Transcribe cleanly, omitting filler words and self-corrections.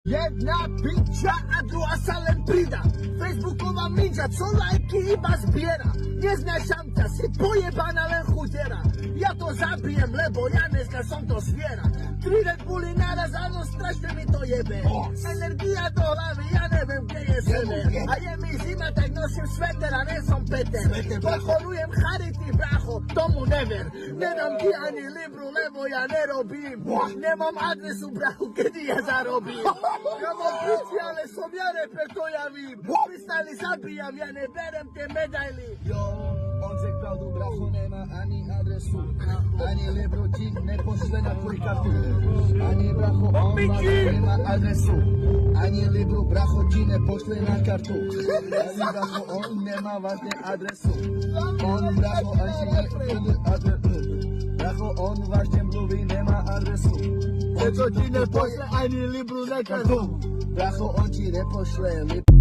Jedna piča a druhá sa len prida. Facebooková ninja, co lajky iba zbiera. Neznášam ťa, si pojebaná len chudera. Ja to zabijem, lebo ja dneska som to zviera. 3 Red Bulli naraz, áno, strašne mi to jebe. Energia do hlavy, ja neviem, kde je sever. A je mi zima, tak nosím sveter a ne som Peter. Podporujem charity, bracho, tomu never. Nedám ti ani libru, lebo ja nerobím. Nemám adresu, brachu, kedy ja zarobím. Ja mám piči, ale som ja reper, to ja vím. Freestyle zabijam, ja neberem tie medaily. Jo, on řekl pravdu, bracho, nemá ani adresu. Ani libru ti nepošle na tvoj kartu. Ani bracho, on nemá adresu. Ani libru, bracho, ti nepošle na kartu. Ani bracho, on nemá vážne adresu. On, bracho, ani nemá adresu. Bracho, on vážne mluví, nemá adresu. Preto ti nepošle ani libru na kartu. Bracho, on ti nepošle libru.